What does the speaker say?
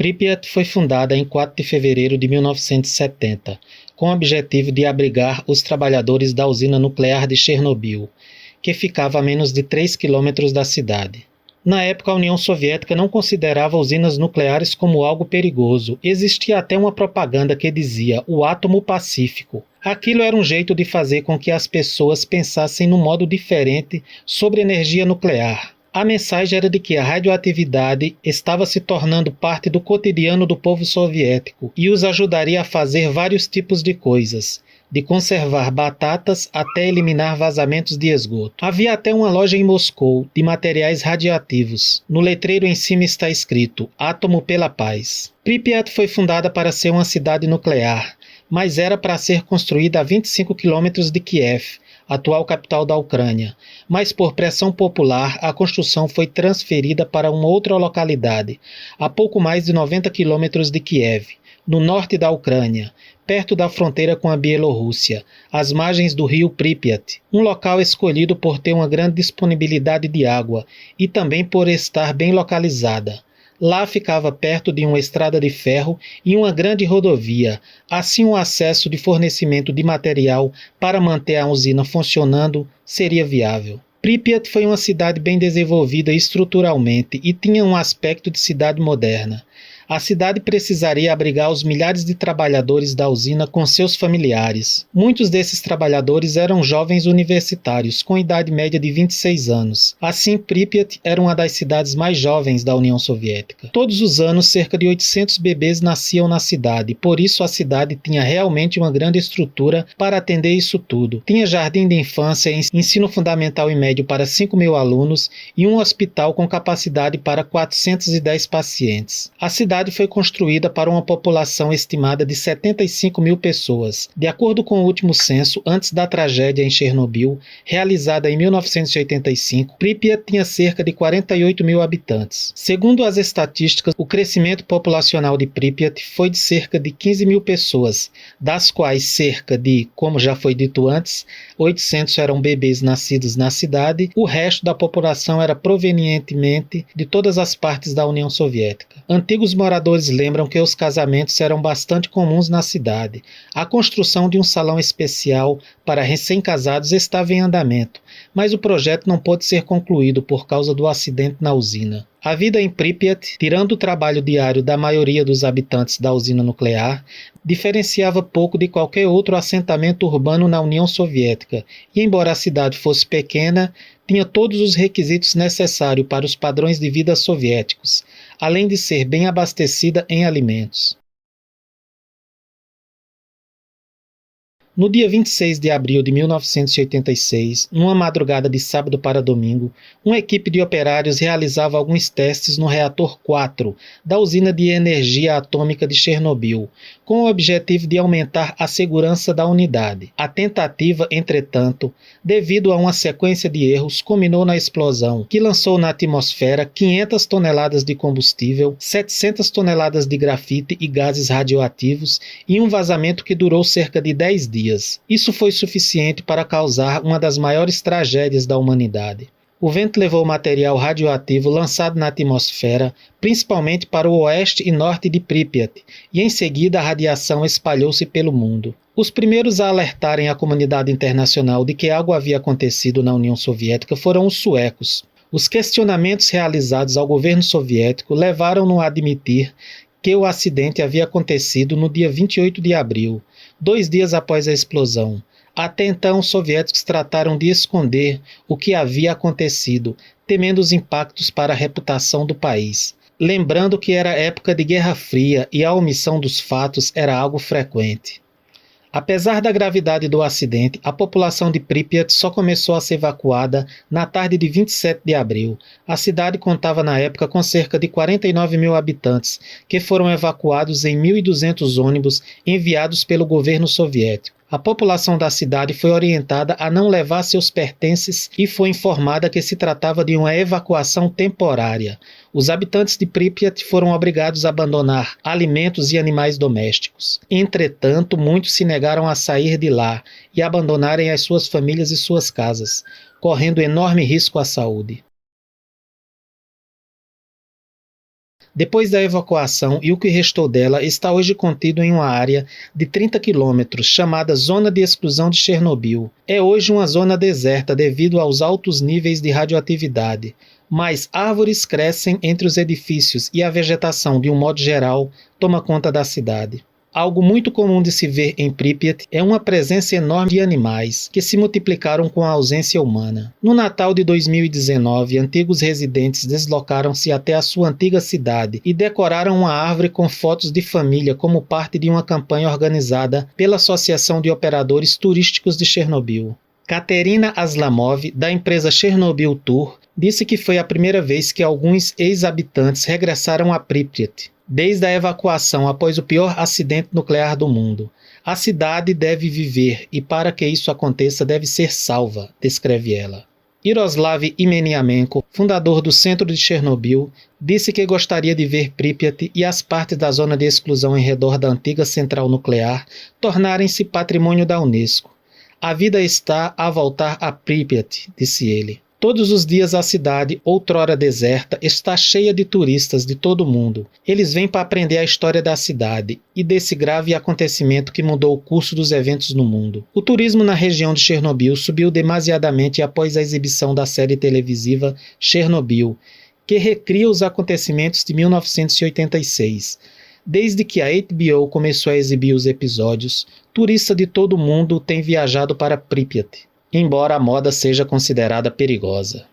Pripyat foi fundada em 4 de fevereiro de 1970, com o objetivo de abrigar os trabalhadores da usina nuclear de Chernobyl, que ficava a menos de 3 quilômetros da cidade. Na época, a União Soviética não considerava usinas nucleares como algo perigoso. Existia até uma propaganda que dizia "o átomo pacífico". Aquilo era um jeito de fazer com que as pessoas pensassem num modo diferente sobre energia nuclear. A mensagem era de que a radioatividade estava se tornando parte do cotidiano do povo soviético e os ajudaria a fazer vários tipos de coisas, de conservar batatas até eliminar vazamentos de esgoto. Havia até uma loja em Moscou de materiais radioativos. No letreiro em cima está escrito "Átomo pela Paz". Pripyat foi fundada para ser uma cidade nuclear, mas era para ser construída a 25 quilômetros de Kiev, atual capital da Ucrânia, mas por pressão popular a construção foi transferida para uma outra localidade, a pouco mais de 90 quilômetros de Kiev, no norte da Ucrânia, perto da fronteira com a Bielorrússia, às margens do rio Pripyat, um local escolhido por ter uma grande disponibilidade de água e também por estar bem localizada. Lá ficava perto de uma estrada de ferro e uma grande rodovia, assim o acesso de fornecimento de material para manter a usina funcionando seria viável. Pripyat foi uma cidade bem desenvolvida estruturalmente e tinha um aspecto de cidade moderna. A cidade precisaria abrigar os milhares de trabalhadores da usina com seus familiares. Muitos desses trabalhadores eram jovens universitários, com idade média de 26 anos. Assim, Pripyat era uma das cidades mais jovens da União Soviética. Todos os anos, cerca de 800 bebês nasciam na cidade, por isso a cidade tinha realmente uma grande estrutura para atender isso tudo. Tinha jardim de infância, ensino fundamental e médio para 5.000 alunos e um hospital com capacidade para 410 pacientes. A cidade foi construída para uma população estimada de 75 mil pessoas. De acordo com o último censo, antes da tragédia em Chernobyl, realizada em 1985, Pripyat tinha cerca de 48 mil habitantes. Segundo as estatísticas, o crescimento populacional de Pripyat foi de cerca de 15 mil pessoas, das quais cerca de, como já foi dito antes, 800 eram bebês nascidos na cidade, o resto da população era provenientemente de todas as partes da União Soviética. Antigos moradores lembram que os casamentos eram bastante comuns na cidade. A construção de um salão especial para recém-casados estava em andamento, mas o projeto não pôde ser concluído por causa do acidente na usina. A vida em Pripyat, tirando o trabalho diário da maioria dos habitantes da usina nuclear, diferenciava pouco de qualquer outro assentamento urbano na União Soviética, e embora a cidade fosse pequena, tinha todos os requisitos necessários para os padrões de vida soviéticos, além de ser bem abastecida em alimentos. No dia 26 de abril de 1986, numa madrugada de sábado para domingo, uma equipe de operários realizava alguns testes no reator 4 da usina de energia atômica de Chernobyl, com o objetivo de aumentar a segurança da unidade. A tentativa, entretanto, devido a uma sequência de erros, culminou na explosão, que lançou na atmosfera 500 toneladas de combustível, 700 toneladas de grafite e gases radioativos e um vazamento que durou cerca de 10 dias. Isso foi suficiente para causar uma das maiores tragédias da humanidade. O vento levou material radioativo lançado na atmosfera, principalmente para o oeste e norte de Pripyat, e em seguida a radiação espalhou-se pelo mundo. Os primeiros a alertarem a comunidade internacional de que algo havia acontecido na União Soviética foram os suecos. Os questionamentos realizados ao governo soviético levaram-no a admitir que o acidente havia acontecido no dia 28 de abril, 2 dias após a explosão. Até então, os soviéticos trataram de esconder o que havia acontecido, temendo os impactos para a reputação do país. Lembrando que era época de Guerra Fria e a omissão dos fatos era algo frequente. Apesar da gravidade do acidente, a população de Pripyat só começou a ser evacuada na tarde de 27 de abril. A cidade contava na época com cerca de 49 mil habitantes, que foram evacuados em 1.200 ônibus enviados pelo governo soviético. A população da cidade foi orientada a não levar seus pertences e foi informada que se tratava de uma evacuação temporária. Os habitantes de Pripyat foram obrigados a abandonar alimentos e animais domésticos. Entretanto, muitos se negaram a sair de lá e abandonarem as suas famílias e suas casas, correndo enorme risco à saúde. Depois da evacuação, e o que restou dela está hoje contido em uma área de 30 quilômetros, chamada Zona de Exclusão de Chernobyl. É hoje uma zona deserta devido aos altos níveis de radioatividade, mas árvores crescem entre os edifícios e a vegetação, de um modo geral, toma conta da cidade. Algo muito comum de se ver em Pripyat é uma presença enorme de animais que se multiplicaram com a ausência humana. No Natal de 2019, antigos residentes deslocaram-se até a sua antiga cidade e decoraram uma árvore com fotos de família como parte de uma campanha organizada pela Associação de Operadores Turísticos de Chernobyl. Katerina Aslamov, da empresa Chernobyl Tour, disse que foi a primeira vez que alguns ex-habitantes regressaram a Pripyat desde a evacuação após o pior acidente nuclear do mundo. A cidade deve viver e para que isso aconteça deve ser salva, descreve ela. Yaroslav Imeniamenko, fundador do Centro de Chernobyl, disse que gostaria de ver Pripyat e as partes da zona de exclusão em redor da antiga central nuclear tornarem-se patrimônio da Unesco. A vida está a voltar a Pripyat, disse ele. Todos os dias a cidade, outrora deserta, está cheia de turistas de todo o mundo. Eles vêm para aprender a história da cidade e desse grave acontecimento que mudou o curso dos eventos no mundo. O turismo na região de Chernobyl subiu demasiadamente após a exibição da série televisiva Chernobyl, que recria os acontecimentos de 1986. Desde que a HBO começou a exibir os episódios, turistas de todo o mundo têm viajado para Pripyat, embora a moda seja considerada perigosa.